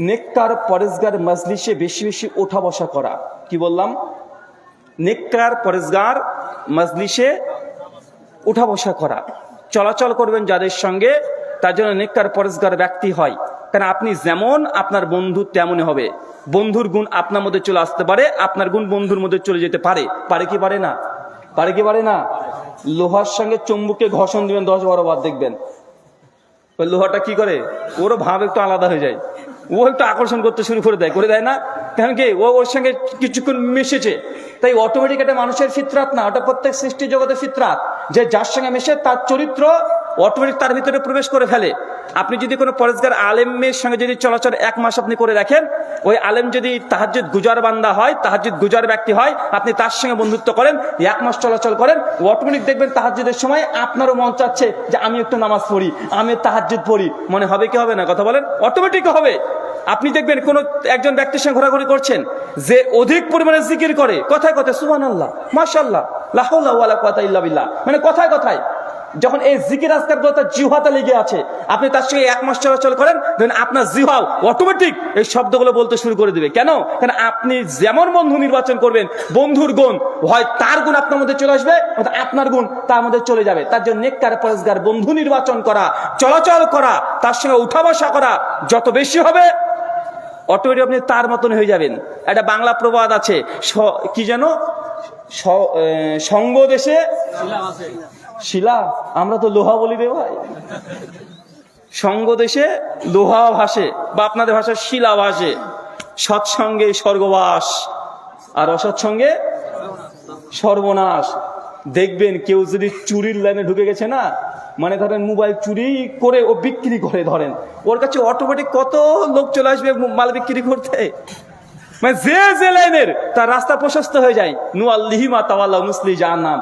নেককার পরেজগার মজলিসে বেশি বেশি ওঠা বসা করা। কি বললাম? নেককার পরেজগার মজলিসে উঠা বসা করা, চলাচল করবেন যাদের সঙ্গে, তার জন্য নেককার পরেজগার ব্যক্তি হয়। কারণ আপনি যেমন আপনার বন্ধু তেমনই হবে। বন্ধুর গুণ আপনার মধ্যে চলে আসতে পারে, আপনার গুণ বন্ধুর মধ্যে চলে যেতে পারে। পারে কি পারে না? পারে কি পারে না? লোহার সঙ্গে চুম্বুকে ঘর্ষণ দিবেন 10-12 বার, দেখবেন ওই লোহাটা কি করে, ওরও ভাব একটু আলাদা হয়ে যায়, ও একটু আকর্ষণ করতে শুরু করে দেয় না? কারণ কি, ও ওর সঙ্গে কিছুক্ষণ মিশেছে, তাই অটোমেটিক এটা মানুষের ফিতরাত না, ওটা প্রত্যেক সৃষ্টি জগতের ফিতরাত, যে যার সঙ্গে মিশে তার চরিত্র অটোমেটিক তার ভিতরে প্রবেশ করে ফেলে। আপনি যদি কোনো পরেজগার আলেমের সঙ্গে যদি চলাচল 1 মাস আপনি করে রাখেন, ওই আলেম যদি তাহাজ্জুদ গুজার বান্দা হয়, তাহাজ্জুদ গুজার ব্যক্তি হয়, আপনি তার সঙ্গে বন্ধুত্ব করেন, 1 মাস চলাচল করেন, অটোমেটিক দেখবেন তাহাজ্জুদের সময় আপনারও মন চাচ্ছে যে আমি একটু নামাজ পড়ি, আমি তাহাজ্জুদ পড়ি। মনে হবে কি হবে না? কথা বলেন। অটোমেটিক হবে। আপনি দেখবেন কোন একজন ব্যক্তির সঙ্গে ঘোরাঘুরি করছেন যে অধিক পরিমাণে জিকির করে, কথায় কথায় সুবহানাল্লাহ, মাশাআল্লাহ, লা হাওলা ওয়ালা কুওয়াতা ইল্লা বিল্লাহ, মানে কথায় কথায় যখন এই জিকির আজকার তার জিহ্বাতে লেগে আছে, আপনি তার সঙ্গে 1 মাস চলাচল করেন, দেখেন আপনার জিহ্বাও অটোমেটিক এই শব্দগুলো বলতে শুরু করে দিবে। কেন? কারণ আপনি যেমন বন্ধু নির্বাচন করবেন, বন্ধুর গুণ হয় তার গুণ আপনার মধ্যে চলে আসবে, আপনার গুণ তার মধ্যে চলে যাবে। তার জন্য নেককার পরেজগার বন্ধু নির্বাচন করা, চলাচল করা, তার সঙ্গে উঠা বসা করা যত বেশি হবে, অটোমেটিক আপনি তার মতন হয়ে যাবেন। একটা বাংলা প্রবাদ আছে, কি যেন, সঙ্গ দেশে শিলা, আমরা তো লোহা বলি রে ভাই। সঙ্গ দেশে লোহা ভাসে, বা আপনাদের ভাষায় শিলা ভাসে। সৎসঙ্গে স্বর্গবাস, আর অসৎসঙ্গে সর্বনাশ। দেখবেন কেউ যদি চুরির লাইনে ঢুকে গেছে না, মানে ধরেন মোবাইল চুরি করে ও বিক্রি করে, ধরেন ওর কাছে অটোমেটিক কত লোক চলে আসবে মাল বিক্রি করতে, মানে যে লাইনের তার রাস্তা প্রশস্ত হয়ে যায়। নুআল্লিহিমা তাওয়াল্লা মুসলি জাহান্নাম,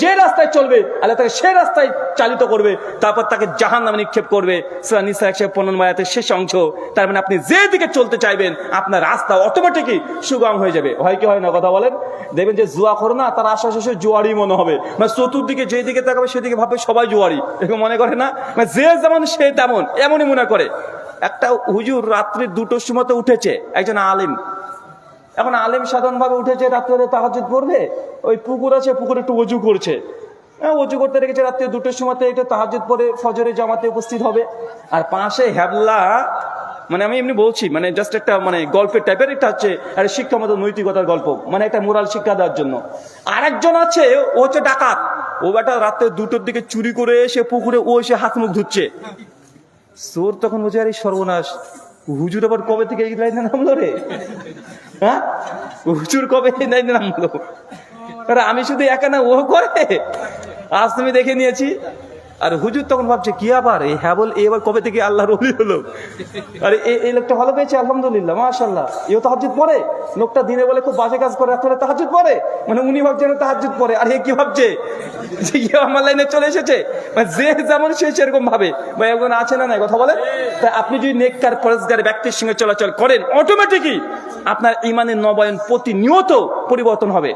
যে রাস্তায় চলবে আল্লাহ তাকে সে রাস্তায় চালিত করবে, তারপর তাকে জাহান্নামে নিক্ষেপ করবে। সূরা নিসা 115 আয়াতের শেষ অংশ। তার মানে আপনি যে দিকে চলতে চাইবেন আপনার রাস্তা অটোমেটিকই সুগম হয়ে যাবে। হয় কি হয় না? কথা বলেন। দেখবেন যে জুয়া করে না, তার আশেপাশে জুয়ারি মনে হবে, মানে চতুর্দিকে যেদিকে তাকাবে সেদিকে ভাববে সবাই জুয়ারি, এরকম মনে করে না? মানে যে যেমন সে তেমন, এমনই মনে করে। একটা হুজুর রাত্রি 2টোর সময় উঠেছে, একজন আলিম। এখন আলেম সাধারণ ভাবে উঠেছে, রাত্রে তাহাজ্জুদ পড়বে, ওই পুকুর আছে, পুকুরে একটু ওযু করছে, ওযু করতে রেখেছে, রাত্রে 2টোর সময় এটা তাহাজ্জুদ পড়ে ফজরের জামাতে উপস্থিত হবে। আর পাশে হ্যাবলা, মানে আমি এমনি বলছি, মানে জাস্ট একটা মানে গল্পের টাইপের, একটা হচ্ছে একটা শিক্ষামত নৈতিকতার গল্প, মানে একটা মোরাল শিক্ষা দেওয়ার জন্য। আরেকজন আছে, ও হচ্ছে ডাকাত, ও বেটা রাত্রে 2টোর দিকে চুরি করে এসে পুকুরে ও এসে হাত মুখ ধুচ্ছে। চোর তখন বলছে, আরে সর্বনাশ, হুজুর আবার কবে থেকে এই লাইনে নামলো রে? হ্যাঁ, হুজুর কবে এই লাইনে নামলো? আমি শুধু একা না, ও করে, আজ তুমি দেখে নিয়েছি। আর হুজুর তখন ভাবছে, কি আবার এই হ্যাবল এবার কবে থেকে আল্লাহর ওলি হলো? আরে এই লোকটা ভালো পেয়েছে, আলহামদুলিল্লাহ, মাশাআল্লাহ। এও তাহাজ্জুদ পড়ে। লোকটা দিনে বলে খুব বাজে কাজ করে, রাতে তাহাজ্জুদ পড়ে। মানে উনি ভাবছেন তাহাজ্জুদ পড়ে, আর এ কি ভাবছে যে আমার লাইনে চলে এসেছে। মানে যে যেমন সে সেরকম ভাবে। ভাই একজন আছে না, নাই? কথা বলে। তাই আপনি যদি নেককার পরেজগার ব্যক্তির সঙ্গে চলাচল করেন, অটোমেটিকই আপনার ঈমানের নবায়ন প্রতিনিয়ত পরিবর্তন হবে।